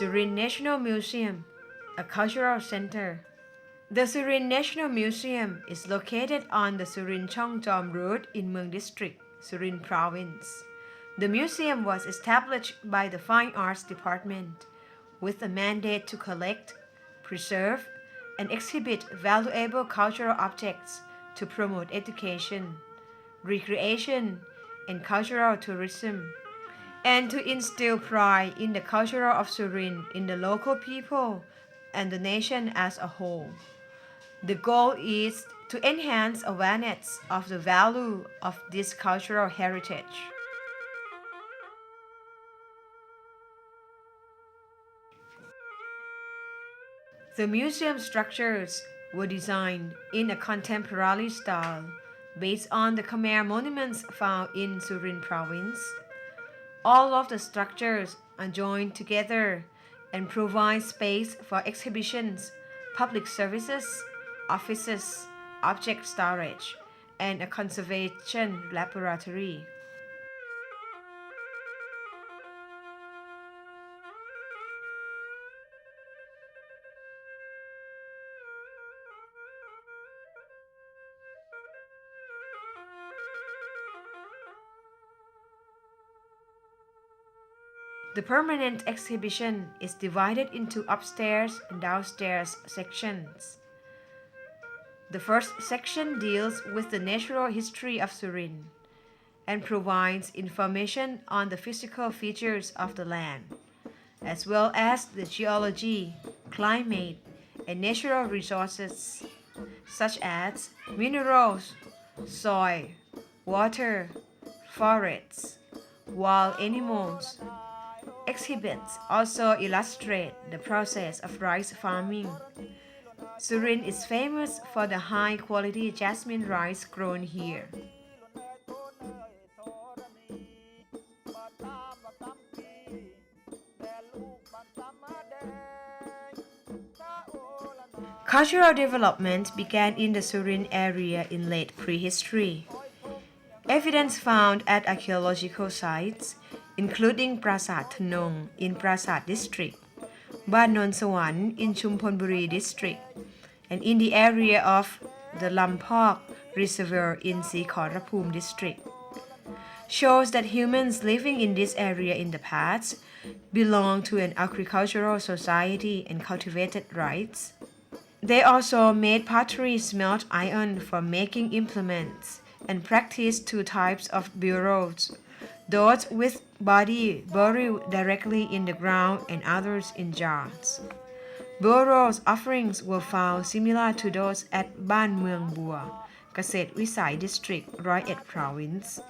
Surin National Museum, a cultural center. The Surin National Museum is located on the Surin Chongchom Road in Mueang District, Surin Province. The museum was established by the Fine Arts Department with a mandate to collect, preserve, and exhibit valuable cultural objects to promote education, recreation, and cultural tourism, and to instill pride in the culture of Surin in the local people and the nation as a whole. The goal is to enhance awareness of the value of this cultural heritage. The museum structures were designed in a contemporary style based on the Khmer monuments found in Surin Province. All of the structures are joined together and provide space for exhibitions, public services, offices, object storage, and a conservation laboratory. The permanent exhibition is divided into upstairs and downstairs sections. The first section deals with the natural history of Surin and provides information on the physical features of the land, as well as the geology, climate, and natural resources, such as minerals, soil, water, forests, wild animals. Exhibits also illustrate the process of rice farming. Surin is famous for the high-quality jasmine rice grown here. Cultural development began in the Surin area in late prehistory. Evidence found at archaeological sites, including Prasat Thnong in Prasat District, Ban Non Sawan in Chumphonburi District, and in the area of the Lampok Reservoir in Sikhoraphum District, shows that humans living in this area in the past belonged to an agricultural society and cultivated rice. They also made pottery, smelt iron for making implements, and practiced two types of burials, those with body buried directly in the ground and others in jars. Burial offerings were found similar to those at Ban Mueang Bua, Kaset Visai District, Roi Et Province.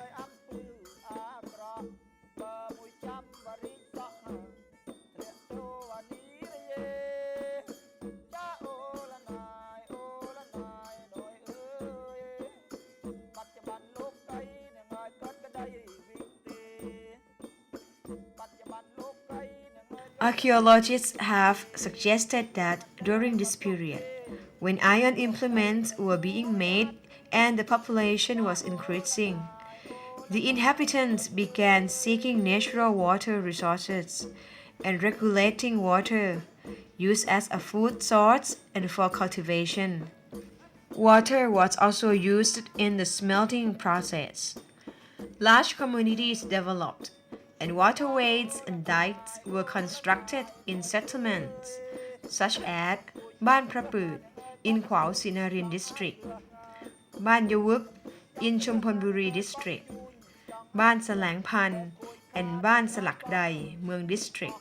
Archaeologists have suggested that during this period, when iron implements were being made and the population was increasing, the inhabitants began seeking natural water resources and regulating water used as a food source and for cultivation. Water was also used in the smelting process. Large communities developed, and waterways and dikes were constructed in settlements, such as Ban Praput in Khwao Sinarin District, Ban Yawuk in Chumphonburi District, Ban Salang Pan, and Ban Salak Dai, Mueang District.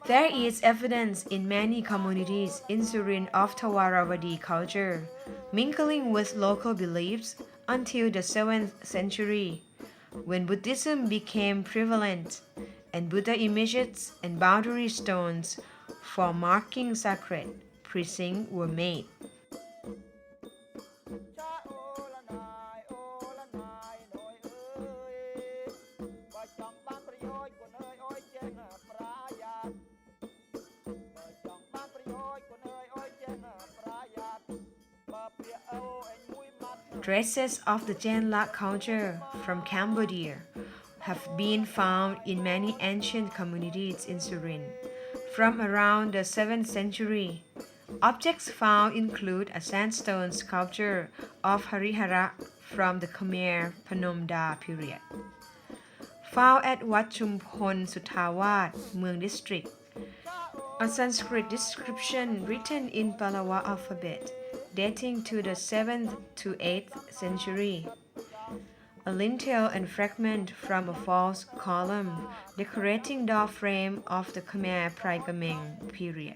There is evidence in many communities in Surin of Thawaravadi culture, mingling with local beliefs until the 7th century, when Buddhism became prevalent and Buddha images and boundary stones for marking sacred precincts were made. Dresses of the Jen-Lak culture from Cambodia have been found in many ancient communities in Surin, from around the 7th century. Objects found include a sandstone sculpture of Harihara from the Khmer Phnom Da period, found at Wat Chumpon Sutawat, Mueang district, a Sanskrit description written in Pallava alphabet dating to the 7th to 8th century, a lintel and fragment from a false column decorating door frame of the Khmer Phrai-Kameng period,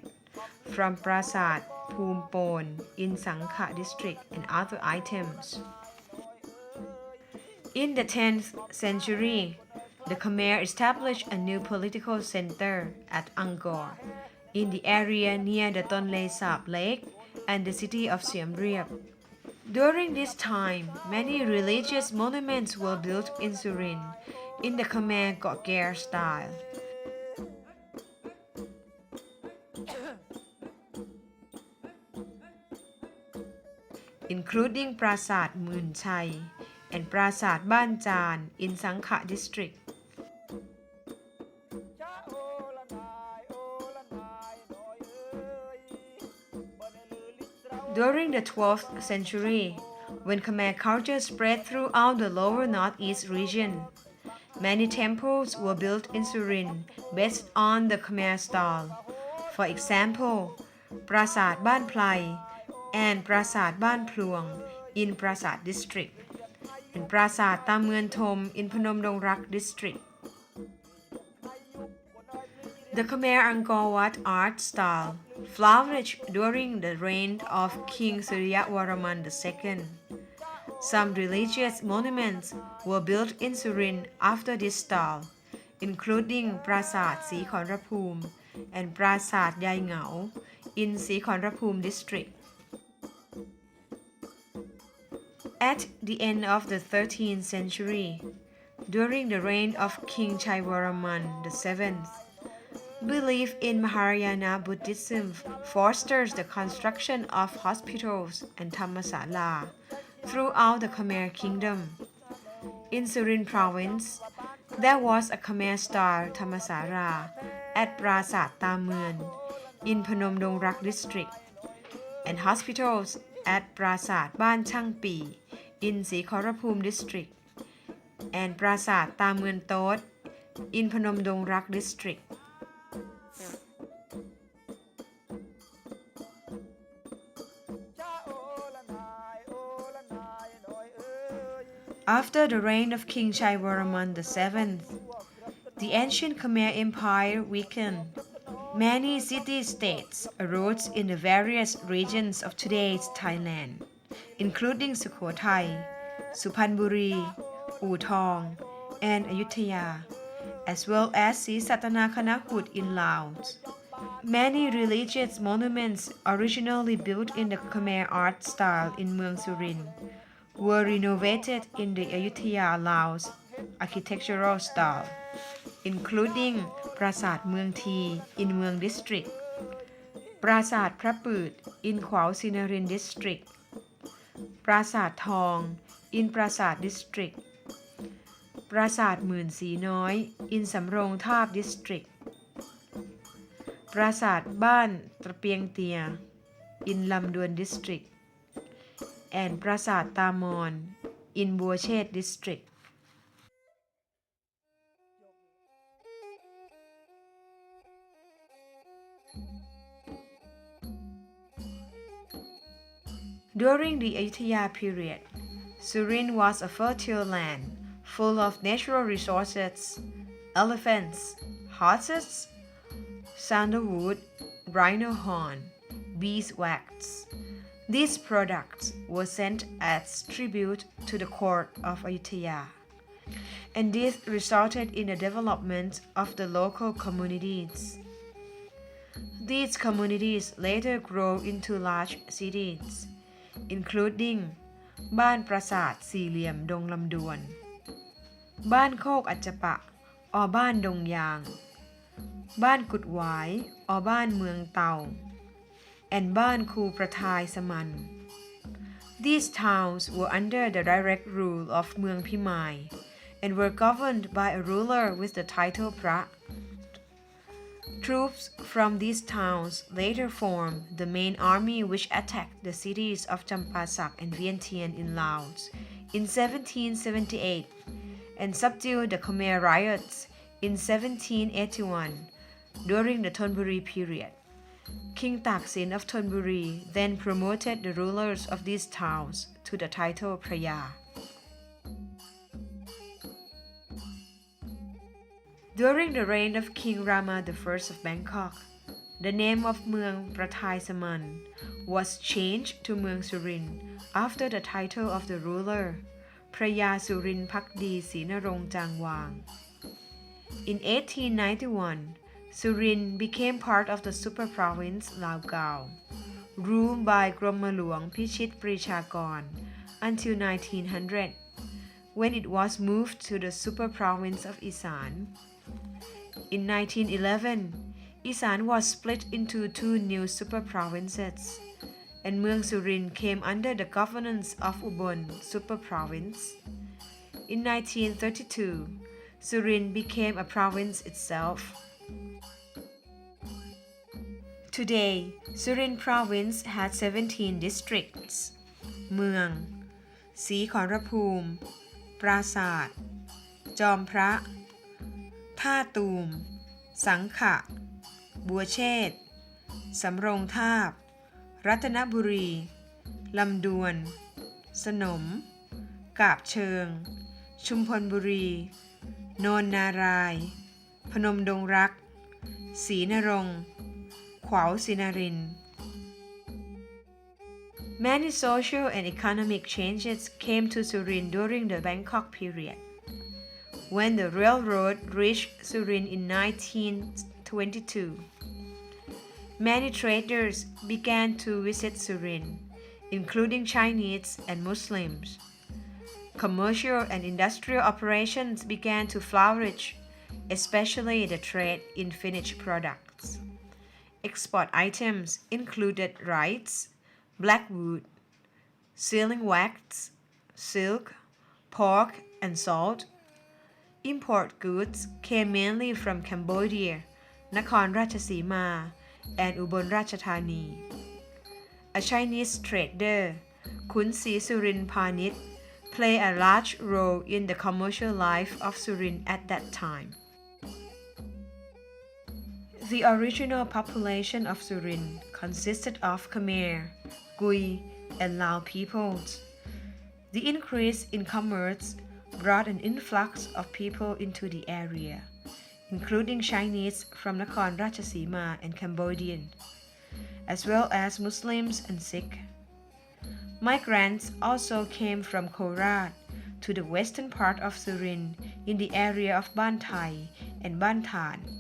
from Prasat Phumpon in Sangkha district, and other items. In the 10th century, the Khmer established a new political center at Angkor, in the area near the Tonle Sap Lake and the city of Siem Reap. During this time, many religious monuments were built in Surin in the Khmer Gouache style. Including Prasat Mueang Chai and Prasat Ban Chan in Sangkha district. During the 12th century, when Khmer culture spread throughout the lower northeast region, many temples were built in Surin based on the Khmer style. For example, Prasat Ban Plai and Prasat Ban Pluang in Prasat district, and Prasat Tam Mueang Thom in Phnom Dong Rak district. The Khmer Angkor Wat art style flourished during the reign of King Suryavarman II. Some religious monuments were built in Surin after this style, including Prasat Sikhonraphum and Prasat Yai Ngau in Sikhonraphum district. At the end of the 13th century, during the reign of King Chaivaraman VII, belief in Mahayana Buddhism fosters the construction of hospitals and Dhammasala throughout the Khmer kingdom. In Surin province, there was a Khmer-style Dhammasala at Prasat Tam Mueang in Phnom Dong Rak district, and hospitals at Prasat Ban Chang Pi in Sikhonraphum district, and Prasat Tam Mueang Tot in Phnom Dong Rak district. After the reign of King Chaivaraman VII, the ancient Khmer Empire weakened. Many city-states arose in the various regions of today's Thailand, including Sukhothai, Suphanburi, U Thong, and Ayutthaya, as well as Srisatanakanahut in Laos. Many religious monuments originally built in the Khmer art style in Mueang Surin were renovated in the Ayutthaya Laos architectural style, including Prasat Mueang Thi in Mueang district, Prasat Praput in Khwao Sinarin district, Prasat Thong in Prasat district, Prasat Muen Si Noi in Samrong Thap district, Prasat Ban Trapieng Tia in Lam Duan district, and Prasat Tamon in Gouache district. During the Ayutthaya period, Surin was a fertile land full of natural resources, elephants, horses, sandalwood, rhino horn, beeswax. These products were sent as tribute to the court of Ayutthaya, and this resulted in the development of the local communities. These communities later grew into large cities, including Ban Prasat Si Liam Dong Lam Duan, Ban Khok Achapa or Ban Dong Yang, Ban Kut Wai or Ban Mueang Tau, and Ban Khu Prathai Saman. These towns were under the direct rule of Mueang Phimai and were governed by a ruler with the title Pra. Troops from these towns later formed the main army which attacked the cities of Champasak and Vientiane in Laos in 1778 and subdued the Khmer riots in 1781 during the Thonburi period. King Taksin of Thonburi then promoted the rulers of these towns to the title Praya. During the reign of King Rama I of Bangkok, the name of Mueang Prathai Saman was changed to Mueang Surin after the title of the ruler, Praya Surin Pakdi Sinarong Jangwang. In 1891, Surin became part of the super province Lao Gao, ruled by Grommaluang Pichit Prichakon until 1900, when it was moved to the super province of Isan. In 1911, Isan was split into two new super provinces, and Mueang Surin came under the governance of Ubon super province. In 1932, Surin became a province itself. Today, Surin province has 17 districts: Mueang, Sĩ Khorapum, Prasat, Jom Phra, ท่าตูม สังขะ บัวเชษฐ์ สำโรงทาบ รัตนบุรี ลำดวน สนม กาบเชิง ชุมพลบุรี โนนนาราย พนมดงรัก ศรีนรงค์ ขวาวศรีนรินทร์ Many social and economic changes came to Surin during the Bangkok period.When the railroad reached Surin in 1922, many traders began to visit Surin, including Chinese and Muslims. Commercial and industrial operations began to flourish, especially the trade in finished products. Export items included rice, blackwood, sealing wax, silk, pork, and salt.Import goods came mainly from Cambodia, Nakhon Ratchasima, and Ubon Ratchathani. A Chinese trader, Khun Si Surin Panit, played a large role in the commercial life of Surin at that time. The original population of Surin consisted of Khmer, Gui, and Lao peoples. The increase in commerce.brought an influx of people into the area, including Chinese from Nakhon Ratchasima and Cambodian, as well as Muslims and Sikh. Migrants also came from Korat to the western part of Surin in the area of Ban Thai and Ban Than.The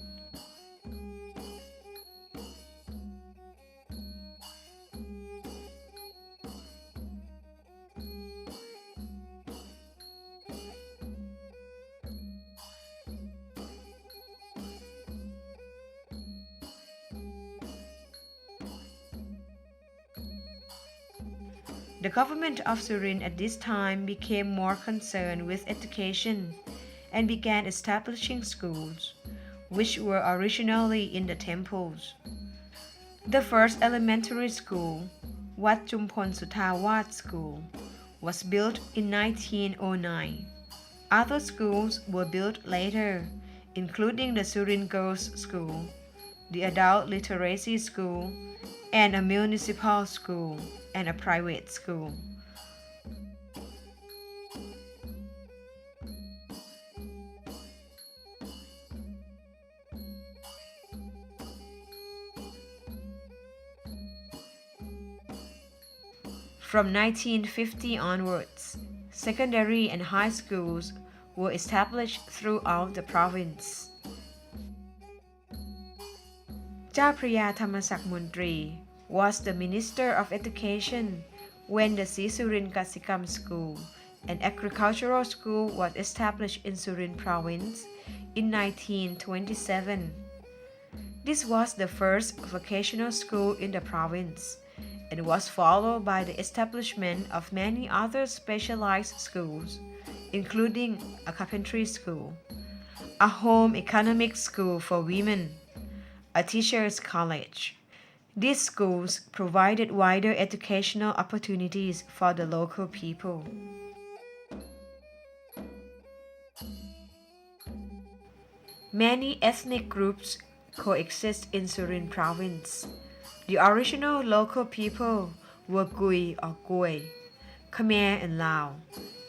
government of Surin at this time became more concerned with education and began establishing schools, which were originally in the temples. The first elementary school, Wat Chumpon Sutawat School, was built in 1909. Other schools were built later, including the Surin Girls' School, the Adult Literacy School, and a municipal school and a private school. From 1950 onwards, secondary and high schools were established throughout the province. เจ้าพระยาธรรมศักดิ์มนตรี was the Minister of Education when the Sĩ Surin Kasikam School, an agricultural school, was established in Surin Province in 1927. This was the first vocational school in the province and was followed by the establishment of many other specialized schools, including a carpentry school, a home economics school for women, a teacher's college. These schools provided wider educational opportunities for the local people. Many ethnic groups coexist in Surin province. The original local people were Gui or Goi, Khmer and Lao,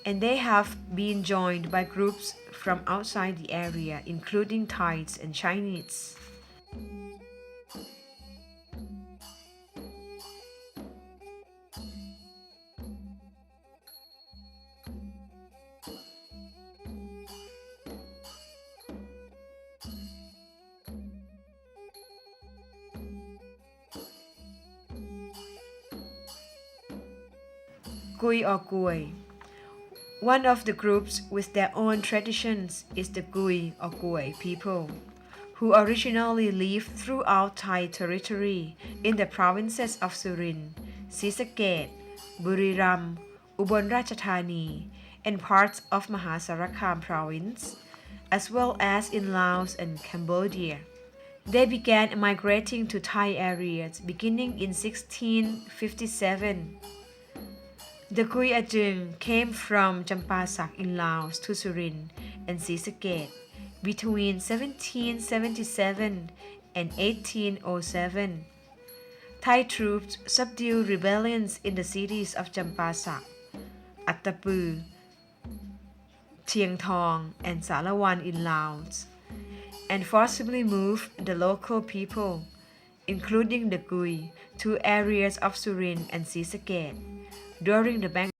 and they have been joined by groups from outside the area, including Thais and Chinese. Gui or Gui. One of the groups with their own traditions is the Gui or Gui people, who originally lived throughout Thai territory in the provinces of Surin, Sisaket, Buriram, Ubon Ratchathani, and parts of Mahasarakam province, as well as in Laos and Cambodia. They began migrating to Thai areas beginning in 1657. The Gui Ajung came from Champasak in Laos to Surin and Sisaket between 1777 and 1807. Thai troops subdued rebellions in the cities of Champasak, Attapeu, Thieng Thong, and Salawan in Laos, and forcibly moved the local people, including the Gui, to areas of Surin and Sisaket during the